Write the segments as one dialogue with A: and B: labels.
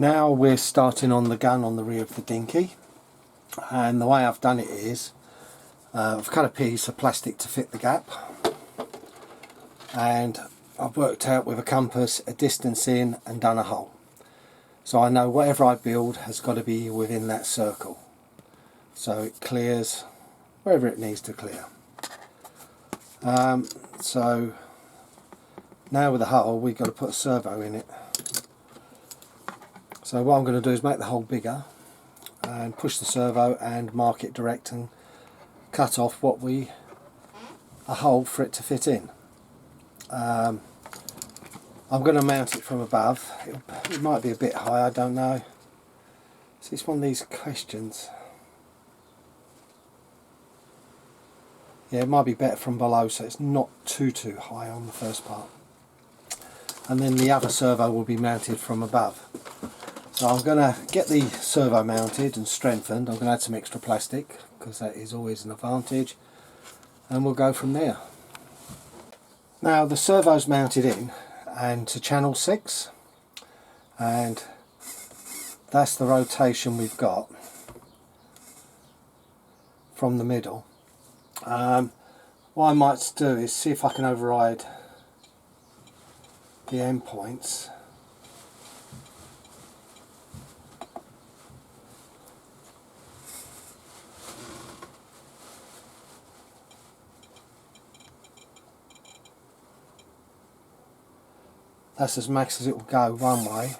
A: Now we're starting on the gun on the rear of the Dinky, and the way I've done it is I've cut a piece of plastic to fit the gap, and I've worked out with a compass a distance in and done a hole. So I know whatever I build has got to be within that circle, so it clears wherever it needs to clear. So now with the hole we've got to put a servo in it. So what I'm going to do is make the hole bigger and push the servo and mark it direct and cut off a hole for it to fit in. I'm going to mount it from above. It might be a bit high, I don't know. So it's one of these questions. Yeah, it might be better from below so it's not too high on the first part. And then the other servo will be mounted from above. So I'm going to get the servo mounted and strengthened. I'm going to add some extra plastic because that is always an advantage, and we'll go from there. Now the servo's mounted in and to channel 6, and that's the rotation we've got from the middle. What I might do is see if I can override the end points. That's as max as it will go one way.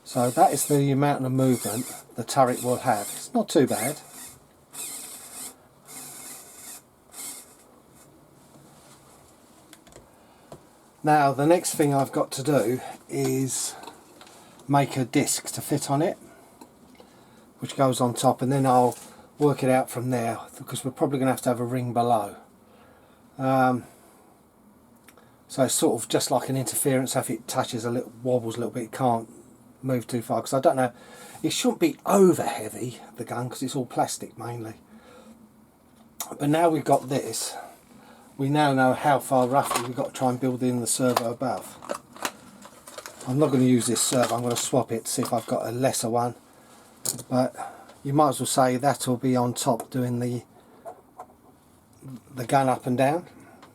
A: So that is the amount of movement the turret will have. It's not too bad. Now the next thing I've got to do is make a disc to fit on it, which goes on top, and then I'll work it out from there, because we're probably going to have a ring below. So it's sort of just like an interference. If it touches a little, wobbles a little bit, it can't move too far, because I don't know, it shouldn't be over heavy, the gun, because it's all plastic mainly. But now we've got this, we now know how far roughly we've got to try and build in the servo above. I'm not going to use this servo, I'm going to swap it to see if I've got a lesser one, but you might as well say that will be on top doing the gun up and down.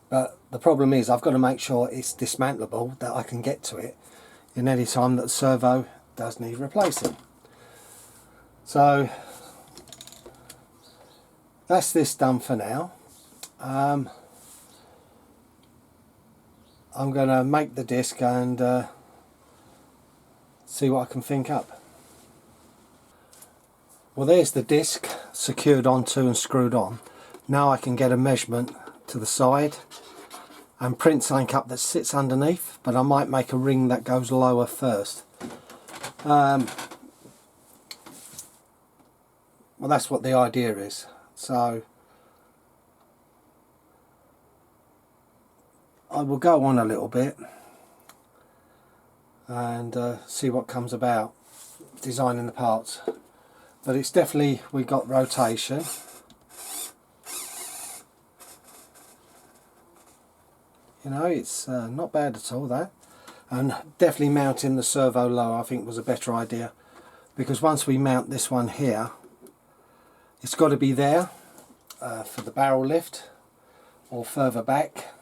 A: But the problem is I've got to make sure it's dismantleable, that I can get to it in any time that the servo does need replacing. So that's this done for now. I'm going to make the disc and see what I can think up. Well, there's the disc secured onto and screwed on. Now I can get a measurement to the side and print something up that sits underneath, but I might make a ring that goes lower first. Well, that's what the idea is. So I will go on a little bit and see what comes about designing the parts. But it's definitely, we got rotation. You know, it's not bad at all, that. And definitely mounting the servo lower I think was a better idea, because once we mount this one here, it's got to be there for the barrel lift or further back.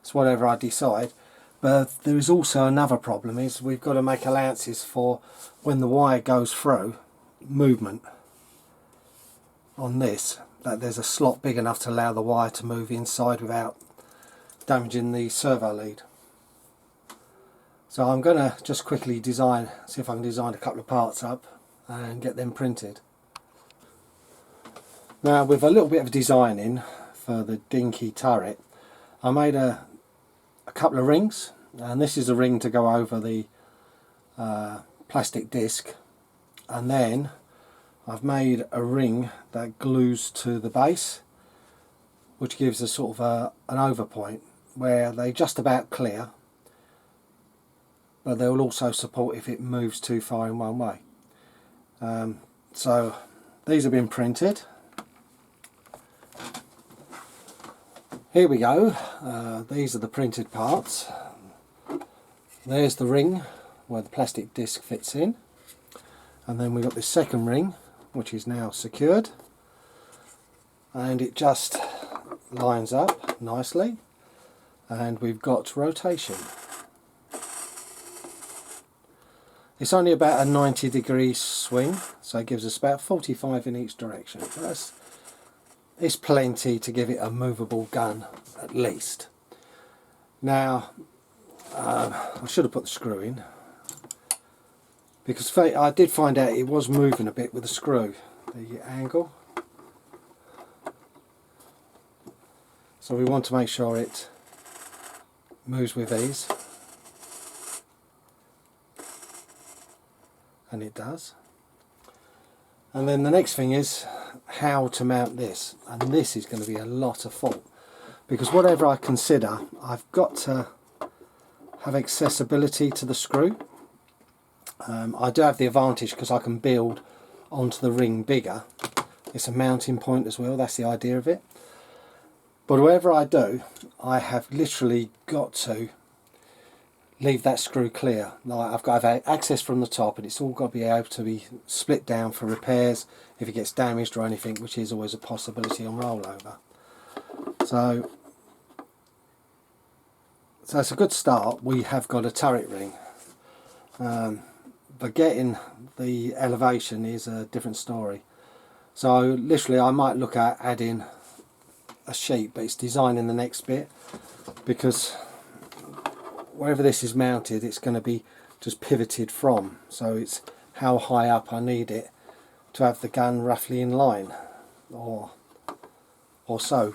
A: It's whatever I decide. But there is also another problem, is we've got to make allowances for when the wire goes through, movement on this, that there's a slot big enough to allow the wire to move inside without damaging the servo lead. So I'm going to just quickly design, see if I can design a couple of parts up and get them printed. Now with a little bit of designing for the Dinky turret, I made a couple of rings, and this is a ring to go over the plastic disc, and then I've made a ring that glues to the base, which gives a sort of an over point where they just about clear, but they will also support if it moves too far in one way. So these have been printed. Here we go. These are the printed parts. There's the ring where the plastic disc fits in, and then we've got this second ring which is now secured, and it just lines up nicely, and we've got rotation. It's only about a 90-degree swing, so it gives us about 45 in each direction. It's plenty to give it a movable gun at least. Now I should have put the screw in, because I did find out it was moving a bit with the screw, the angle. So we want to make sure it moves with ease, and it does. And then the next thing is how to mount this, and this is going to be a lot of fault, because whatever I consider, I've got to have accessibility to the screw. I do have the advantage because I can build onto the ring bigger. It's a mounting point as well, that's the idea of it. But whatever I do, I have literally got to leave that screw clear. Like, I've got to have access from the top, and it's all got to be able to be split down for repairs if it gets damaged or anything, which is always a possibility on rollover. So it's a good start. We have got a turret ring, but getting the elevation is a different story. So literally I might look at adding a sheet, but it's designing the next bit, because wherever this is mounted, it's going to be just pivoted from, so it's how high up I need it to have the gun roughly in line, or so.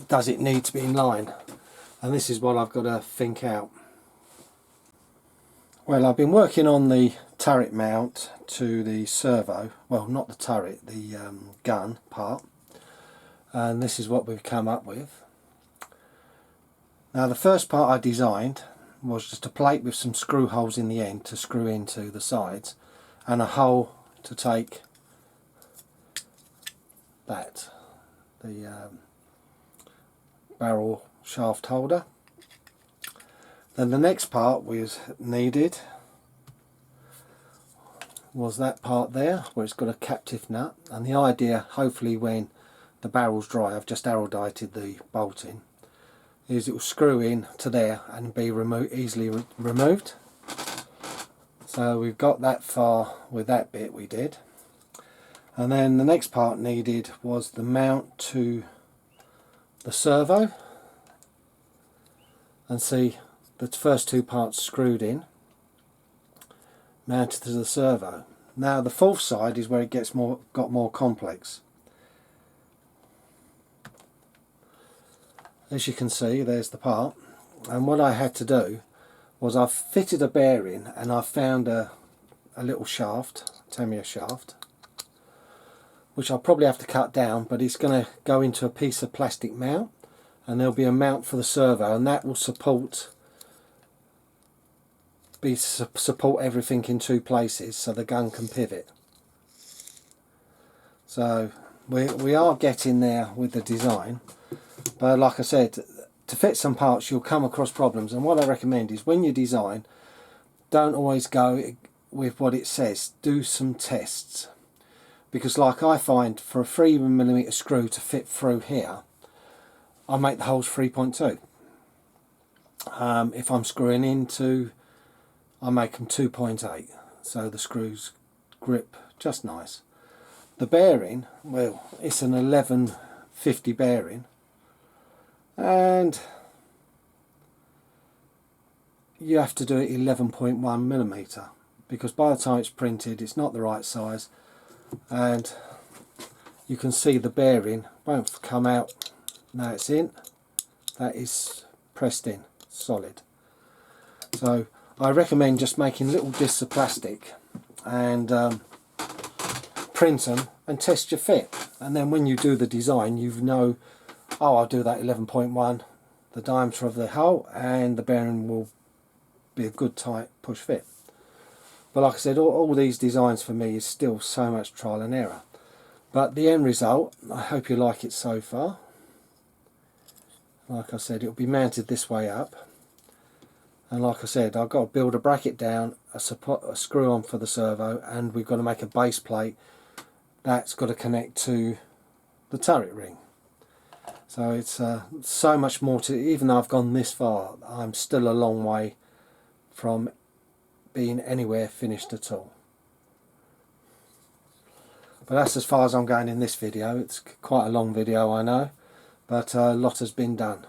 A: Does it need to be in line? And this is what I've got to think out. Well, I've been working on the turret mount to the servo, well, not the turret, the gun part, and this is what we've come up with. Now the first part I designed was just a plate with some screw holes in the end to screw into the sides, and a hole to take that, the barrel shaft holder. Then the next part was needed was that part there where it's got a captive nut, and the idea, hopefully when the barrel's dry, I've just araldited the bolting, is it will screw in to there and be easily removed. So we've got that far with that bit we did. And then the next part needed was the mount to the servo, and see the first two parts screwed in, mounted to the servo. Now the fourth side is where it gets got more complex. As you can see, there's the part, and what I had to do was I've fitted a bearing, and I found a little shaft, Tamiya shaft, which I'll probably have to cut down, but it's going to go into a piece of plastic mount, and there'll be a mount for the servo, and that will support everything in two places so the gun can pivot. So we are getting there with the design, but like I said, to fit some parts you'll come across problems, and what I recommend is when you design, don't always go with what it says, do some tests, because like I find for a 3mm screw to fit through here, I make the holes 3.2. If I'm screwing into, I make them 2.8, so the screws grip just nice. The bearing, well, it's an 1150 bearing, and you have to do it 11.1mm, because by the time it's printed it's not the right size, and you can see the bearing won't come out. Now it's in, that is pressed in solid. So I recommend just making little discs of plastic and print them and test your fit, and then when you do the design you know, oh, I'll do that 11.1, the diameter of the hole, and the bearing will be a good tight push fit. But like I said, all these designs for me is still so much trial and error, but the end result, I hope you like it so far. like I said, it'll be mounted this way up, and like I said, I've got to build a bracket down, a screw on for the servo, and we've got to make a base plate that's got to connect to the turret ring. So it's so much more to, even though I've gone this far, I'm still a long way from being anywhere finished at all. But that's as far as I'm going in this video. It's quite a long video, I know, but a lot has been done.